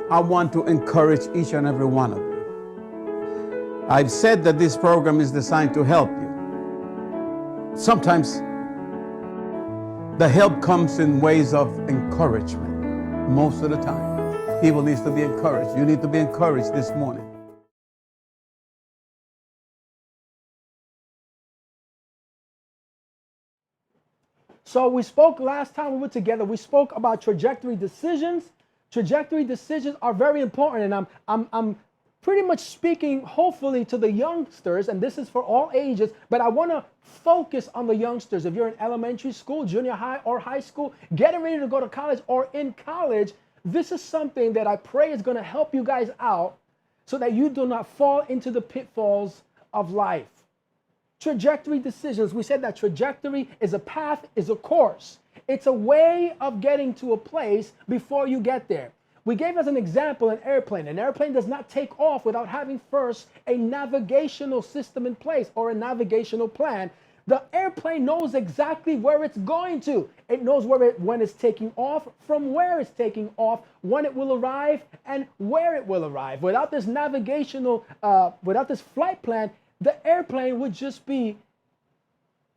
I want to encourage each and every one of you. I've said that this program is designed to help you. Sometimes the help comes in ways of encouragement. Most of the time, people need to be encouraged. You need to be encouraged this morning. So we spoke last time we were together. We spoke about trajectory decisions. Trajectory decisions are very important, and I'm pretty much speaking hopefully to the youngsters, and this is for all ages, but I want to focus on the youngsters. If you're in elementary school, junior high, or high school, getting ready to go to college, or in college, this is something that I pray is going to help you guys out so that you do not fall into the pitfalls of life. Trajectory decisions. We said that trajectory is a path, is a course. It's a way of getting to a place before you get there. We gave as an example an airplane. An airplane does not take off without having first a navigational system in place or a navigational plan. The airplane knows exactly where it's going to. It knows when it's taking off, from where it's taking off, when it will arrive, and where it will arrive. Without this without this flight plan, the airplane would just be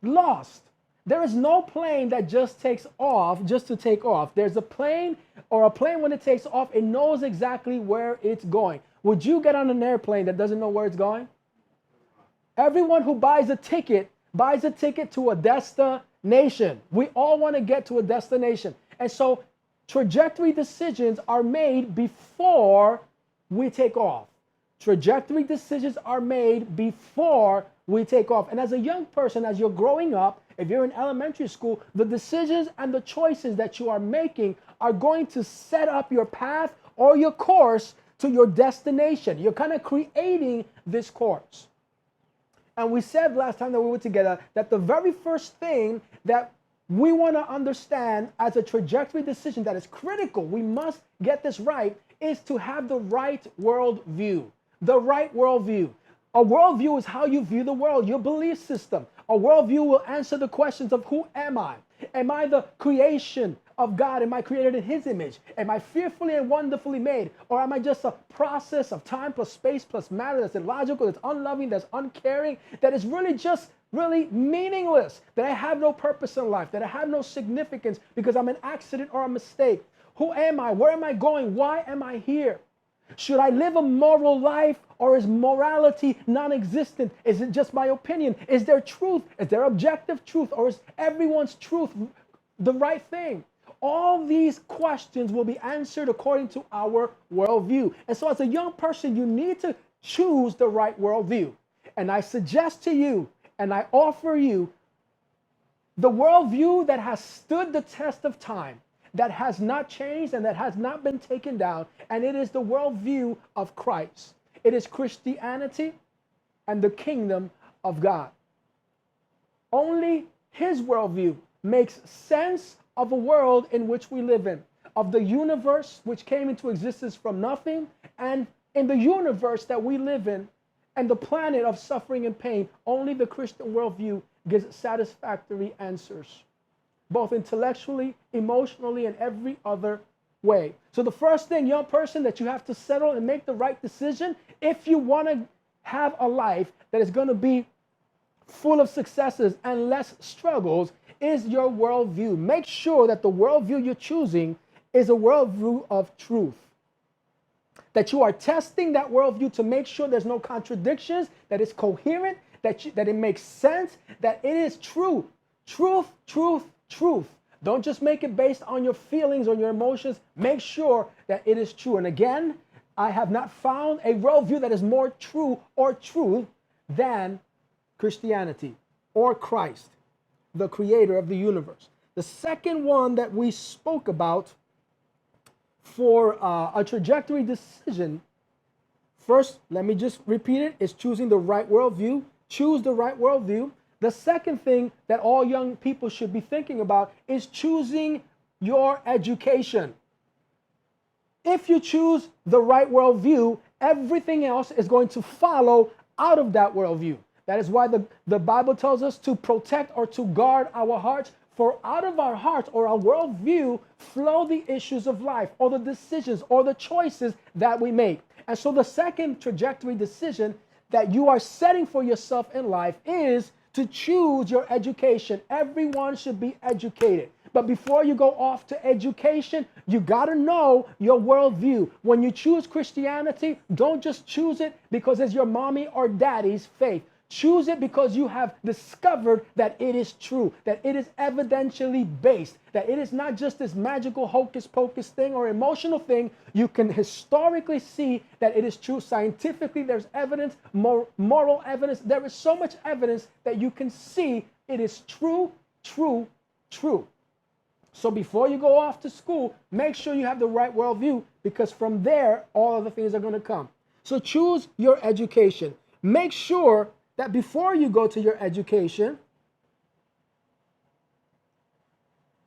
lost. There is no plane that just takes off just to take off. There's a plane, or a plane when it takes off, it knows exactly where it's going. Would you get on an airplane that doesn't know where it's going? Everyone who buys a ticket to a destination. We all want to get to a destination. And so trajectory decisions are made before we take off. Trajectory decisions are made before we take off. And as a young person, as you're growing up, if you're in elementary school, the decisions and the choices that you are making are going to set up your path or your course to your destination. You're kind of creating this course. And we said last time that we were together that the very first thing that we want to understand as a trajectory decision that is critical, we must get this right, is to have the right worldview. The right worldview. A worldview is how you view the world, your belief system. A worldview will answer the questions of who am I? Am I the creation of God? Am I created in His image? Am I fearfully and wonderfully made? Or am I just a process of time plus space plus matter that's illogical, that's unloving, that's uncaring, that is really just really meaningless, that I have no purpose in life, that I have no significance because I'm an accident or a mistake? Who am I? Where am I going? Why am I here? Should I live a moral life, or is morality non-existent? Is it just my opinion? Is there truth? Is there objective truth, or is everyone's truth the right thing? All these questions will be answered according to our worldview. And so as a young person, you need to choose the right worldview. And I suggest to you, and I offer you, the worldview that has stood the test of time, that has not changed and that has not been taken down, and it is the worldview of Christ. It is Christianity and the kingdom of God. Only His worldview makes sense of a world in which we live in, of the universe which came into existence from nothing, and in the universe that we live in, and the planet of suffering and pain. Only the Christian worldview gives satisfactory answers, both intellectually, emotionally, and every other way. So the first thing, young person, that you have to settle and make the right decision if you want to have a life that is going to be full of successes and less struggles is your worldview. Make sure that the worldview you're choosing is a worldview of truth. That you are testing that worldview to make sure there's no contradictions, that it's coherent, that it makes sense, that it is true. Truth, truth, truth. Don't just make it based on your feelings or your emotions. Make sure that it is true. And again, I have not found a worldview that is more true or truth than Christianity or Christ, the creator of the universe. The second one that we spoke about for a trajectory decision, first, let me just repeat it, is choosing the right worldview. Choose the right worldview. The second thing that all young people should be thinking about is choosing your education. If you choose the right worldview, everything else is going to follow out of that worldview. That is why the Bible tells us to protect or to guard our hearts, For out of our hearts or our worldview flow the issues of life, or the decisions or the choices that we make. And so the second trajectory decision that you are setting for yourself in life is to choose your education. Everyone should be educated. But before you go off to education, you got to know your worldview. When you choose Christianity, don't just choose it because it's your mommy or daddy's faith. Choose it because you have discovered that it is true, that it is evidentially based, that it is not just this magical hocus pocus thing or emotional thing. You can historically see that it is true. Scientifically, there's evidence, moral evidence. There is so much evidence that you can see it is true, true, true. So before you go off to school, make sure you have the right worldview, because from there, all of the things are going to come. So choose your education. Make sure that before you go to your education,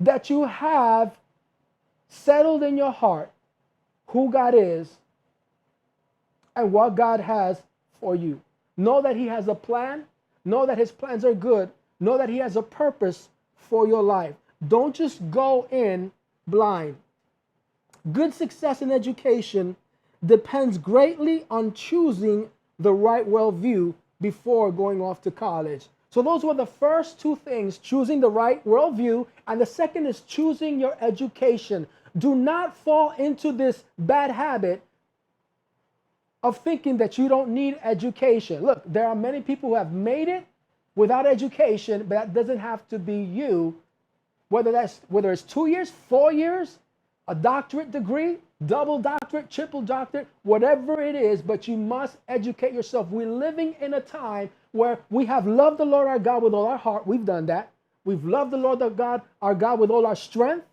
that you have settled in your heart who God is and what God has for you. Know that He has a plan. Know that His plans are good. Know that He has a purpose for your life. Don't just go in blind. Good success in education depends greatly on choosing the right worldview before going off to college. So those were the first two things: choosing the right worldview, and the second is choosing your education. Do not fall into this bad habit of thinking that you don't need education. Look, there are many people who have made it without education, but that doesn't have to be you. Whether it's 2 years, 4 years, a doctorate degree, double doctorate, triple doctorate, whatever it is, but you must educate yourself. We're living in a time where we have loved the Lord our God with all our heart. We've done that. We've loved the Lord our God with all our strength.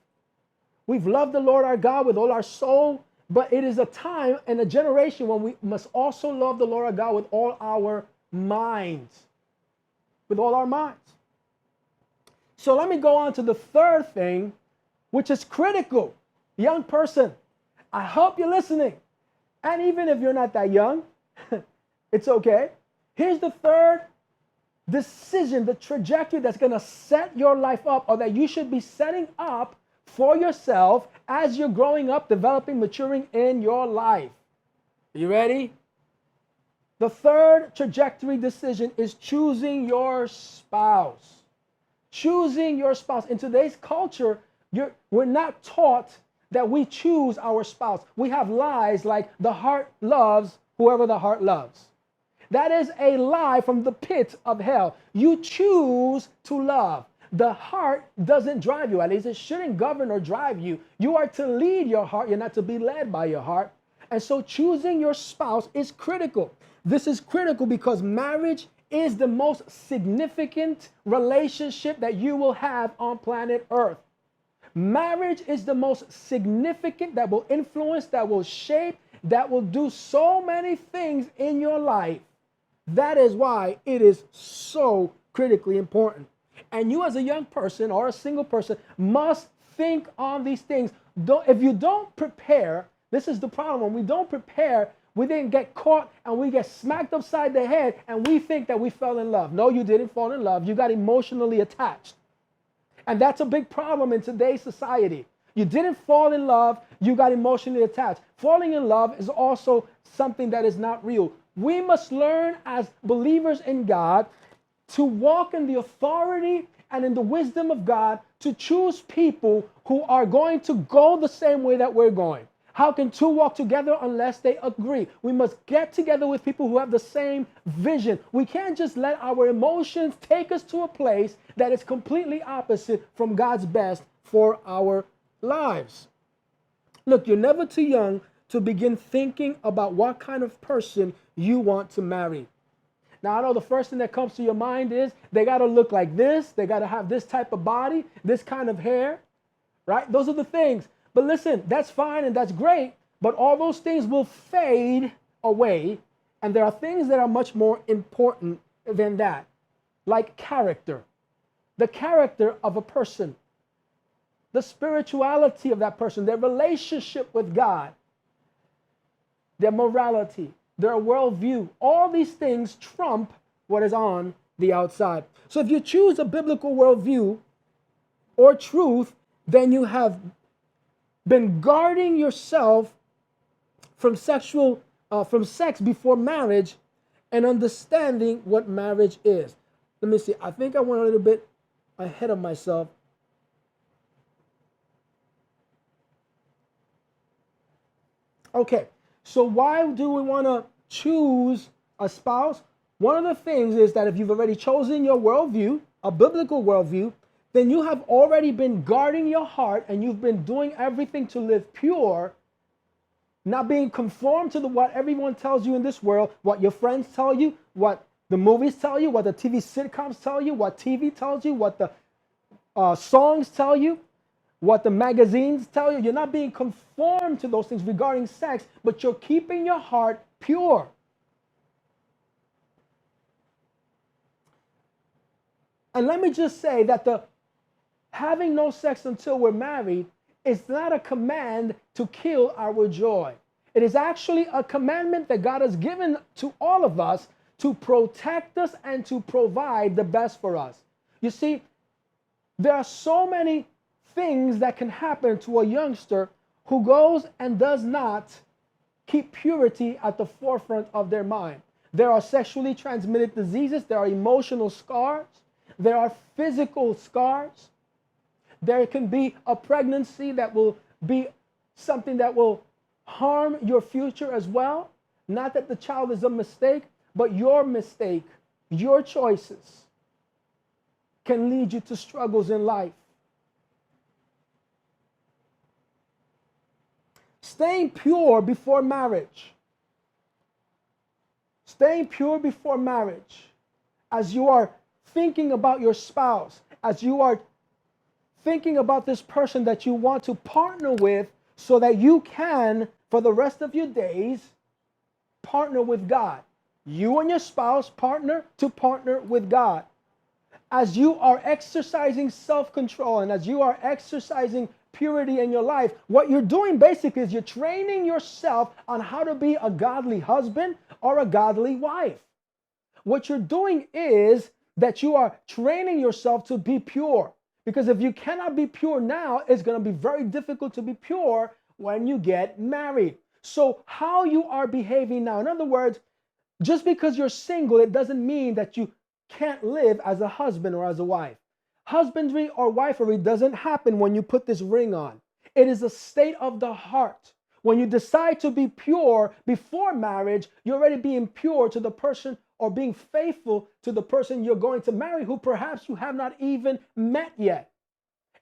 We've loved the Lord our God with all our soul. But it is a time and a generation when we must also love the Lord our God with all our minds. With all our minds. So let me go on to the third thing, which is critical. Young person, I hope you're listening. And even if you're not that young, it's okay. Here's the third decision, the trajectory that's going to set your life up, or that you should be setting up for yourself as you're growing up, developing, maturing in your life. Are you ready? The third trajectory decision is choosing your spouse. Choosing your spouse. In today's culture, we're not taught that we choose our spouse. We have lies like the heart loves whoever the heart loves. That is a lie from the pit of hell. You choose to love. The heart doesn't drive you. At least it shouldn't govern or drive you. You are to lead your heart. You're not to be led by your heart. And so choosing your spouse is critical. This is critical because marriage is the most significant relationship that you will have on planet Earth. Marriage is the most significant, that will influence, that will shape, that will do so many things in your life. That is why it is so critically important. And you as a young person or a single person must think on these things. If you don't prepare, this is the problem. When we don't prepare, we then get caught and we get smacked upside the head and we think that we fell in love. No, you didn't fall in love. You got emotionally attached. And that's a big problem in today's society. You didn't fall in love. You got emotionally attached. Falling in love is also something that is not real. We must learn as believers in God to walk in the authority and in the wisdom of God, to choose people who are going to go the same way that we're going. How can two walk together unless they agree? We must get together with people who have the same vision. We can't just let our emotions take us to a place that is completely opposite from God's best for our lives. Look, you're never too young to begin thinking about what kind of person you want to marry. Now, I know the first thing that comes to your mind is they got to look like this. They got to have this type of body, this kind of hair, right? Those are the things. But listen, that's fine and that's great, but all those things will fade away, and there are things that are much more important than that, like character, the character of a person, the spirituality of that person, their relationship with God, their morality, their worldview. All these things trump what is on the outside. So if you choose a biblical worldview, or truth, then you have been guarding yourself from from sex before marriage, and understanding what marriage is. Let me see. I think I went a little bit ahead of myself. Okay, so why do we want to choose a spouse? One of the things is that if you've already chosen your worldview, a biblical worldview, then you have already been guarding your heart and you've been doing everything to live pure, not being conformed to what everyone tells you in this world, what your friends tell you, what the movies tell you, what the TV sitcoms tell you, what TV tells you, what the songs tell you, what the magazines tell you. You're not being conformed to those things regarding sex, but you're keeping your heart pure. And let me just say that the having no sex until we're married is not a command to kill our joy. It is actually a commandment that God has given to all of us to protect us and to provide the best for us. You see, there are so many things that can happen to a youngster who goes and does not keep purity at the forefront of their mind. There are sexually transmitted diseases, there are emotional scars, there are physical scars. There can be a pregnancy that will be something that will harm your future as well. Not that the child is a mistake, but your mistake, your choices can lead you to struggles in life. Staying pure before marriage. Staying pure before marriage. As you are thinking about your spouse, as you are thinking about this person that you want to partner with, so that you can, for the rest of your days, partner with God. You and your spouse partner with God. As you are exercising self-control and as you are exercising purity in your life, what you're doing basically is you're training yourself on how to be a godly husband or a godly wife. What you're doing is that you are training yourself to be pure. Because if you cannot be pure now, it's going to be very difficult to be pure when you get married. So how you are behaving now, in other words, just because you're single, it doesn't mean that you can't live as a husband or as a wife. Husbandry or wifery doesn't happen when you put this ring on. It is a state of the heart. When you decide to be pure before marriage, you're already being pure to the person or being faithful to the person you're going to marry, who perhaps you have not even met yet.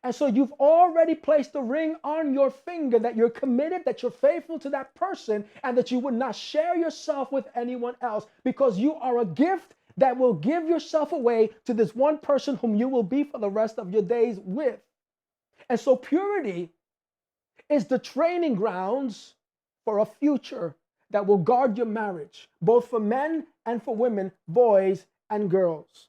And so you've already placed the ring on your finger that you're committed, that you're faithful to that person, and that you would not share yourself with anyone else, because you are a gift that will give yourself away to this one person whom you will be for the rest of your days with. And so purity is the training grounds for a future that will guard your marriage, both for men and for women, boys and girls.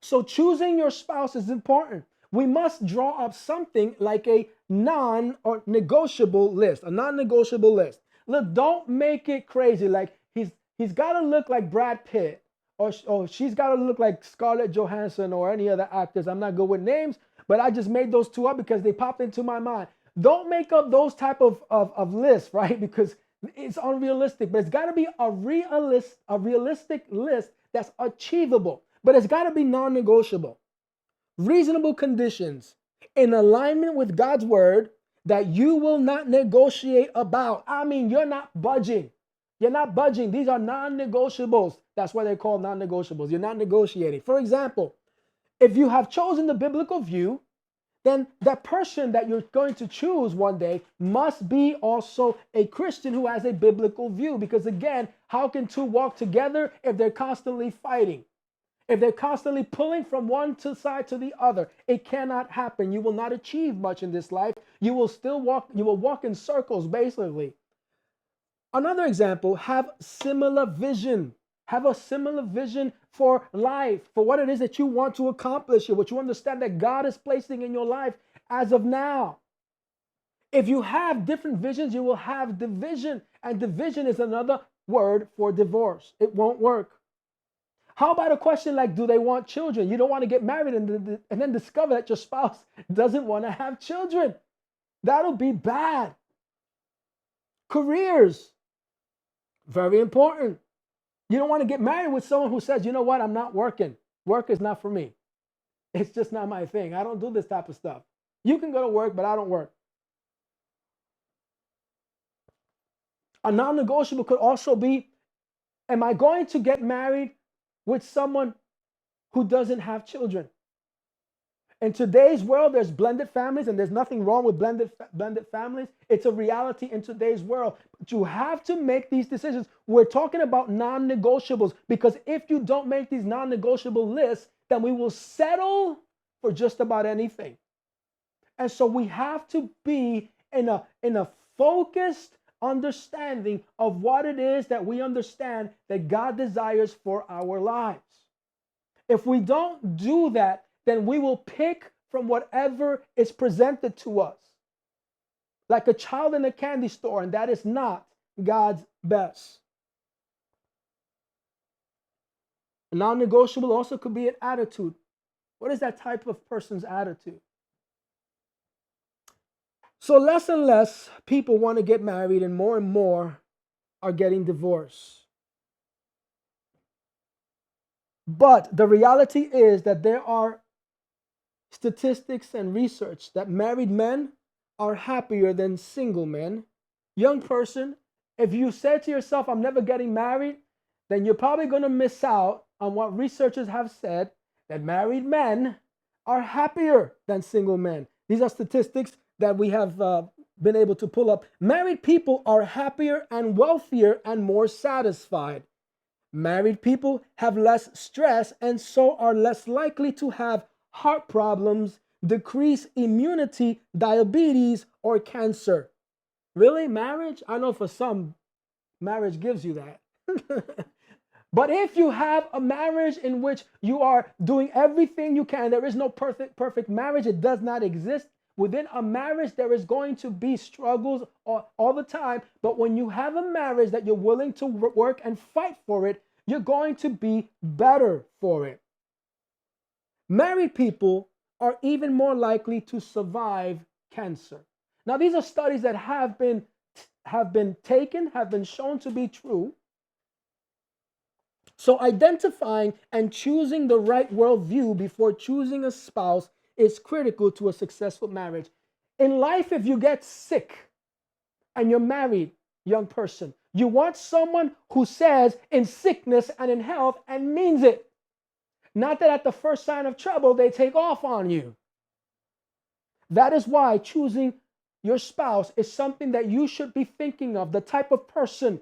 So choosing your spouse is important. We must draw up something like a non-negotiable list, a non-negotiable list. Look, don't make it crazy. Like he's got to look like Brad Pitt, or she's got to look like Scarlett Johansson or any other actors. I'm not good with names, but I just made those two up because they popped into my mind. Don't make up those type of lists, right? Because it's unrealistic. But it's got to be a realistic list that's achievable. But it's got to be non-negotiable. Reasonable conditions in alignment with God's word that you will not negotiate about. I mean, you're not budging. You're not budging. These are non-negotiables. That's why they're called non-negotiables. You're not negotiating. For example, if you have chosen the biblical view, then that person that you're going to choose one day must be also a Christian who has a biblical view. Because again, how can two walk together if they're constantly fighting? If they're constantly pulling from one side to the other? It cannot happen. You will not achieve much in this life. You will walk in circles, basically. Another example, have similar vision. Have a similar vision for life, for what it is that you want to accomplish, what you understand that God is placing in your life as of now. If you have different visions, you will have division, and division is another word for divorce. It won't work. How about a question like, do they want children? You don't want to get married and then discover that your spouse doesn't want to have children. That'll be bad. Careers, very important. You don't want to get married with someone who says, you know what, I'm not working. Work is not for me. It's just not my thing. I don't do this type of stuff. You can go to work, but I don't work. A non-negotiable could also be, am I going to get married with someone who doesn't have children? In today's world, there's blended families, and there's nothing wrong with blended families. It's a reality in today's world. But you have to make these decisions. We're talking about non-negotiables, because if you don't make these non-negotiable lists, then we will settle for just about anything. And so we have to be in a focused understanding of what it is that we understand that God desires for our lives. If we don't do that, then we will pick from whatever is presented to us, like a child in a candy store, and that is not God's best. A non-negotiable also could be an attitude. What is that type of person's attitude? So less and less people want to get married, and more are getting divorced. But the reality is that there are statistics and research that married men are happier than single men. Young person, if you say to yourself, I'm never getting married, then you're probably going to miss out on what researchers have said, that married men are happier than single men. These are statistics that we have been able to pull up. Married people are happier and wealthier and more satisfied. Married people have less stress and so are less likely to have heart problems, decreased immunity, diabetes, or cancer. Really? Marriage? I know for some, marriage gives you that. But if you have a marriage in which you are doing everything you can, there is no perfect marriage. It does not exist. Within a marriage, there is going to be struggles all the time. But when you have a marriage that you're willing to work and fight for it, you're going to be better for it. Married people are even more likely to survive cancer. Now, these are studies that have been shown to be true. So identifying and choosing the right worldview before choosing a spouse is critical to a successful marriage. In life, if you get sick and you're married, young person, you want someone who says in sickness and in health and means it. Not that at the first sign of trouble, they take off on you. That is why choosing your spouse is something that you should be thinking of, the type of person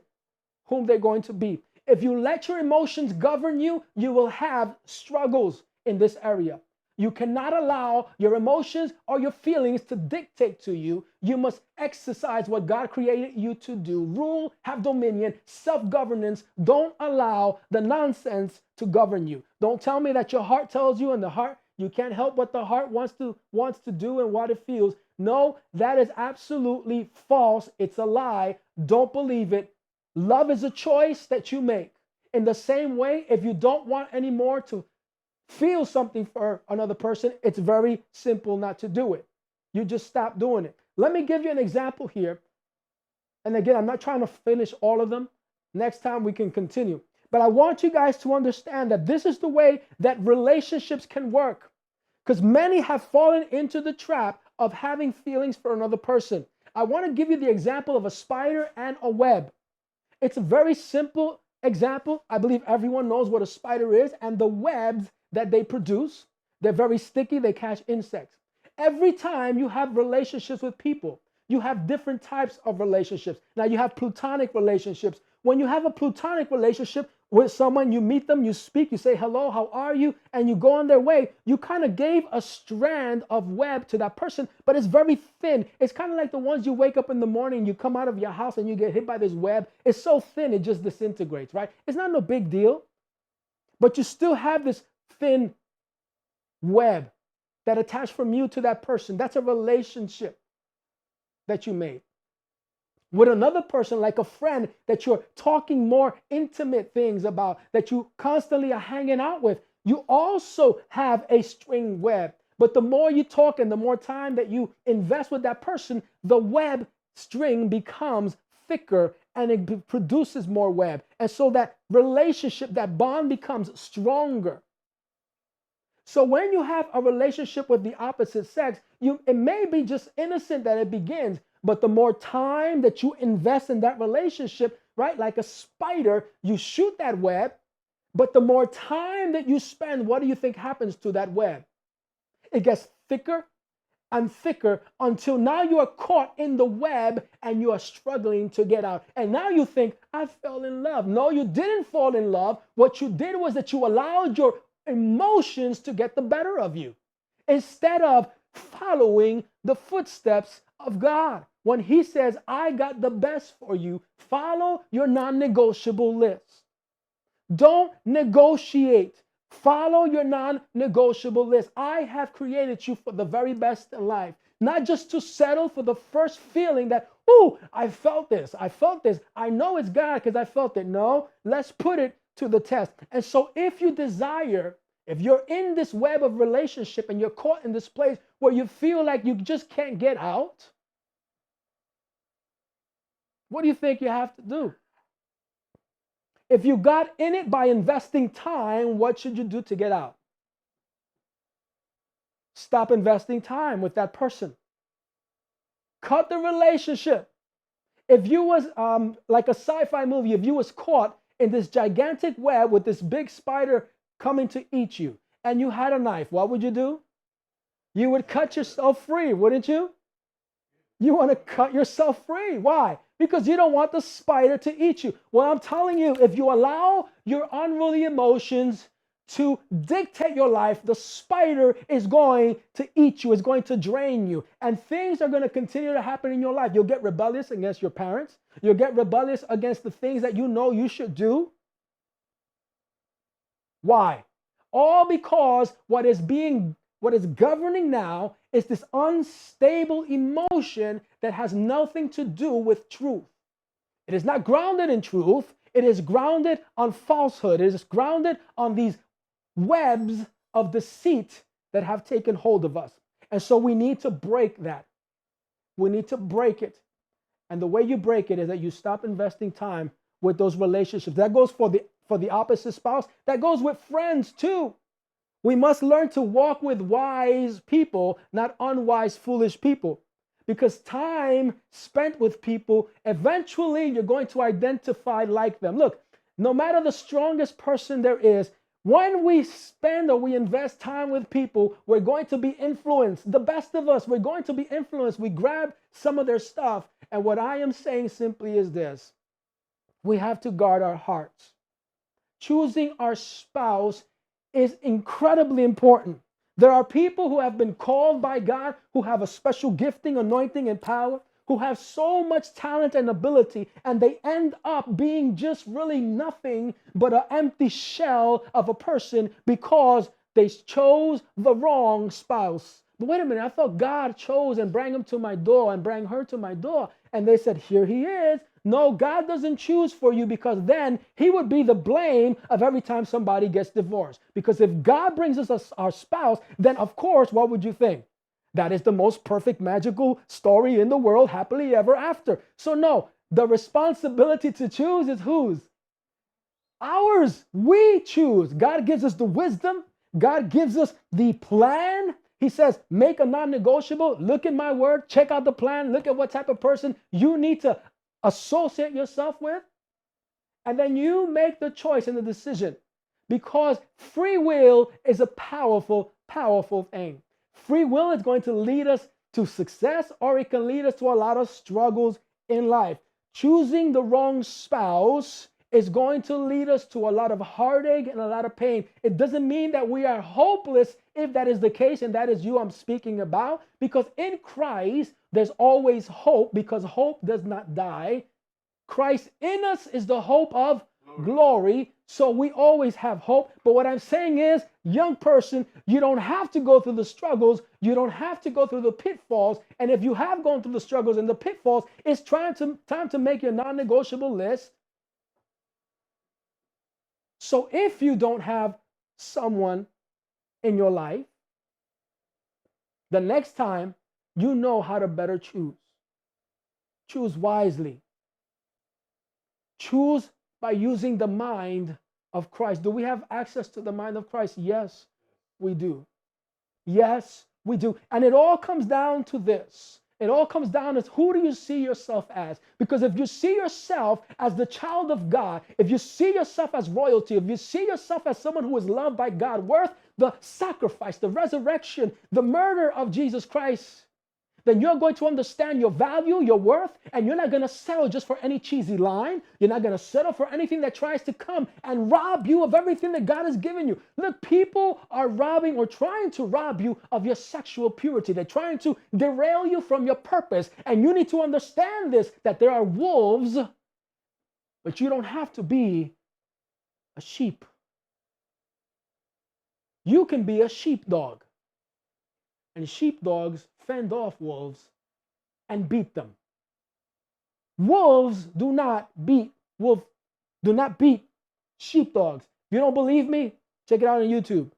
whom they're going to be. If you let your emotions govern you, you will have struggles in this area. You cannot allow your emotions or your feelings to dictate to you. You must exercise what God created you to do. Rule, have dominion, self-governance. Don't allow the nonsense to govern you. Don't tell me that your heart tells you, and the heart, you can't help what the heart wants to do and what it feels. No, that is absolutely false. It's a lie. Don't believe it. Love is a choice that you make. In the same way, if you don't want anymore to feel something for another person, it's very simple not to do it. You just stop doing it. Let me give you an example here. And again, I'm not trying to finish all of them. Next time we can continue. But I want you guys to understand that this is the way that relationships can work. Because many have fallen into the trap of having feelings for another person. I want to give you the example of a spider and a web. It's a very simple example. I believe everyone knows what a spider is, and the webs that they produce, they're very sticky, they catch insects. Every time you have relationships with people, you have different types of relationships. Now you have platonic relationships. When you have a platonic relationship with someone, you meet them, you speak, you say, hello, how are you? And you go on their way. You kind of gave a strand of web to that person, but it's very thin. It's kind of like the ones you wake up in the morning, you come out of your house and you get hit by this web. It's so thin, it just disintegrates, right? It's not no big deal, but you still have this thin web that attached from you to that person. That's a relationship that you made. with another person, like a friend that you're talking more intimate things about, that you constantly are hanging out with, you also have a string web. But the more you talk and the more time that you invest with that person, the web string becomes thicker and it produces more web. And so that relationship, that bond becomes stronger. So when you have a relationship with the opposite sex, it may be just innocent that it begins, but the more time that you invest in that relationship, right, like a spider, you shoot that web, but the more time that you spend, what do you think happens to that web? It gets thicker and thicker until now you are caught in the web and you are struggling to get out. And now you think, I fell in love. No, you didn't fall in love. What you did was that you allowed your emotions to get the better of you instead of following the footsteps of God. When he says, I got the best for you, follow your non-negotiable list. Don't negotiate. Follow your non-negotiable list. I have created you for the very best in life, not just to settle for the first feeling that, oh, I felt this. I know it's God because I felt it. No, let's put it to the test. And so if you desire, if you're in this web of relationship and you're caught in this place where you feel like you just can't get out, what do you think you have to do? If you got in it by investing time, what should you do to get out? Stop investing time with that person. Cut the relationship. If you was like a sci-fi movie, if you was caught in this gigantic web with this big spider coming to eat you, and you had a knife, what would you do? You would cut yourself free, wouldn't you? You want to cut yourself free. Why? Because you don't want the spider to eat you. Well, I'm telling you, if you allow your unruly emotions to dictate your life, the spider is going to eat you, is going to drain you. And things are going to continue to happen in your life. You'll get rebellious against your parents. You'll get rebellious against the things that you know you should do. Why? All because what is governing now is this unstable emotion that has nothing to do with truth. It is not grounded in truth. It is grounded on falsehood. It is grounded on these webs of deceit that have taken hold of us. And so we need to break that. We need to break it. And the way you break it is that you stop investing time with those relationships. That goes for the opposite spouse. That goes with friends too. We must learn to walk with wise people, not unwise, foolish people. Because time spent with people, eventually you're going to identify like them. Look, no matter the strongest person there is, when we spend or we invest time with people, we're going to be influenced. The best of us, we're going to be influenced. We grab some of their stuff. And what I am saying simply is this: we have to guard our hearts. Choosing our spouse is incredibly important. There are people who have been called by God, who have a special gifting, anointing, and power, who have so much talent and ability, and they end up being just really nothing but an empty shell of a person because they chose the wrong spouse. But wait a minute, I thought God chose and brought him to my door and brought her to my door. And they said, here he is. No, God doesn't choose for you, because then he would be the blame of every time somebody gets divorced. Because if God brings us our spouse, then of course, what would you think? That is the most perfect, magical story in the world, happily ever after. So no, the responsibility to choose is whose? Ours. We choose. God gives us the wisdom. God gives us the plan. He says, make a non-negotiable. Look in my word. Check out the plan. Look at what type of person you need to associate yourself with. And then you make the choice and the decision. Because free will is a powerful, powerful thing. Free will is going to lead us to success, or it can lead us to a lot of struggles in life. Choosing the wrong spouse is going to lead us to a lot of heartache and a lot of pain. It doesn't mean that we are hopeless if that is the case, and that is you I'm speaking about, because in Christ, there's always hope, because hope does not die. Christ in us is the hope of glory. So we always have hope. But what I'm saying is, young person, you don't have to go through the struggles. You don't have to go through the pitfalls. And if you have gone through the struggles and the pitfalls, it's time to make your non-negotiable list. So if you don't have someone in your life, the next time you know how to better choose. Choose wisely. Choose by using the mind of Christ. Do we have access to the mind of Christ? Yes, we do. Yes, we do. And it all comes down to this. It all comes down to who do you see yourself as? Because if you see yourself as the child of God, if you see yourself as royalty, if you see yourself as someone who is loved by God, worth the sacrifice, the resurrection, the murder of Jesus Christ, then you're going to understand your value, your worth, and you're not going to settle just for any cheesy line. You're not going to settle for anything that tries to come and rob you of everything that God has given you. Look, people are robbing or trying to rob you of your sexual purity. They're trying to derail you from your purpose. And you need to understand this, that there are wolves, but you don't have to be a sheep. You can be a sheepdog. And sheepdogs fend off wolves and beat them. Wolves do not beat sheepdogs. If you don't believe me, check it out on YouTube.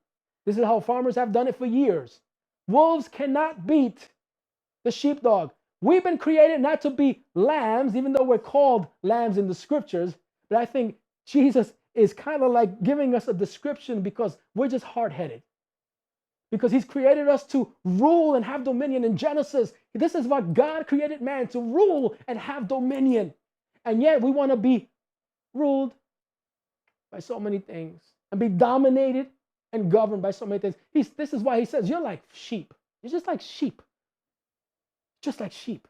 This is how farmers have done it for years. Wolves cannot beat the sheepdog. We've been created not to be lambs, even though we're called lambs in the scriptures. But I think Jesus is kind of like giving us a description because we're just hard-headed. Because he's created us to rule and have dominion. In Genesis, this is what God created man, to rule and have dominion. And yet we want to be ruled by so many things and be dominated and governed by so many things. This is why he says, you're like sheep. You're just like sheep. Just like sheep.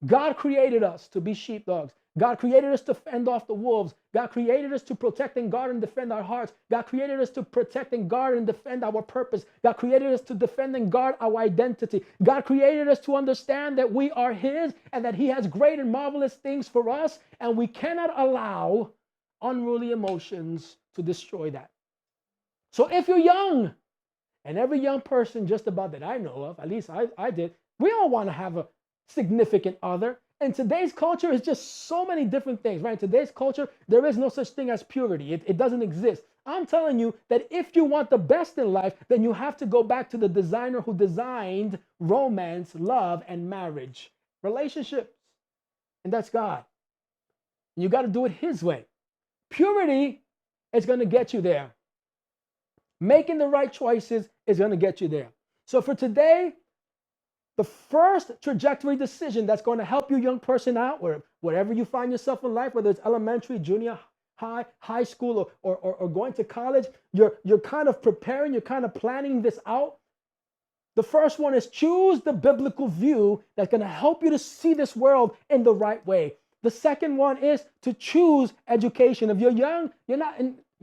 God created us to be sheepdogs. God created us to fend off the wolves. God created us to protect and guard and defend our hearts. God created us to protect and guard and defend our purpose. God created us to defend and guard our identity. God created us to understand that we are his and that he has great and marvelous things for us, and we cannot allow unruly emotions to destroy that. So if you're young, and every young person just about that I know of, at least I did, we all want to have a significant other. In today's culture, it's just so many different things, right? In today's culture, there is no such thing as purity. It doesn't exist. I'm telling you that if you want the best in life, then you have to go back to the designer who designed romance, love, and marriage, relationships. And that's God. You got to do it his way. Purity is going to get you there. Making the right choices is going to get you there. So for today, the first trajectory decision that's going to help you, young person, out, or wherever you find yourself in life, whether it's elementary, junior high, high school, or going to college, you're kind of preparing, you're kind of planning this out. The first one is choose the biblical view that's going to help you to see this world in the right way. The second one is to choose education. If you're young, you're not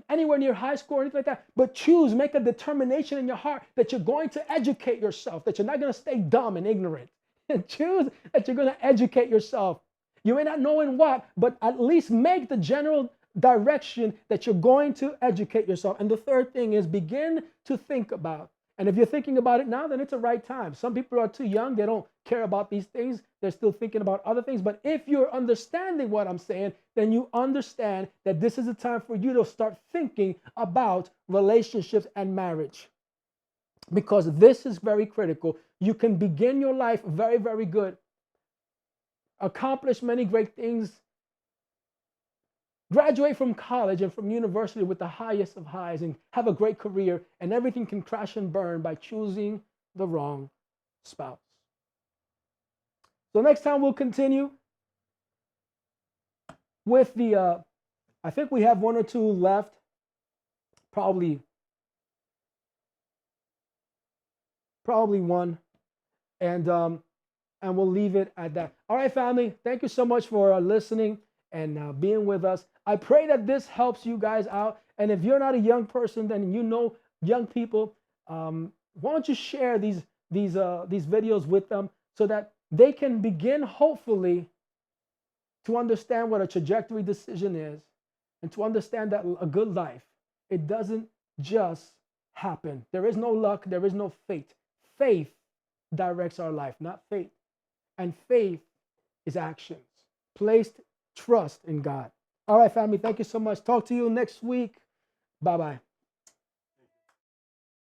anywhere near high school or anything like that, but make a determination in your heart that you're going to educate yourself, that you're not going to stay dumb and ignorant. And choose that you're going to educate yourself. You may not know in what, but at least make the general direction that you're going to educate yourself. And the third thing is begin to think about. And if you're thinking about it now, then it's the right time. Some people are too young. They don't care about these things. They're still thinking about other things. But if you're understanding what I'm saying, then you understand that this is the time for you to start thinking about relationships and marriage. Because this is very critical. You can begin your life very, very good, accomplish many great things, graduate from college and from university with the highest of highs and have a great career, and everything can crash and burn by choosing the wrong spouse. So next time we'll continue with the, I think we have one or two left, probably one, and we'll leave it at that. All right, family, thank you so much for listening and being with us. I pray that this helps you guys out. And if you're not a young person, then you know young people, why don't you share these videos with them so that they can begin, hopefully, to understand what a trajectory decision is and to understand that a good life, it doesn't just happen. There is no luck, there is no fate. Faith directs our life, not fate. And faith is actions. Placed trust in God. All right, family, thank you so much. Talk to you next week. Bye-bye.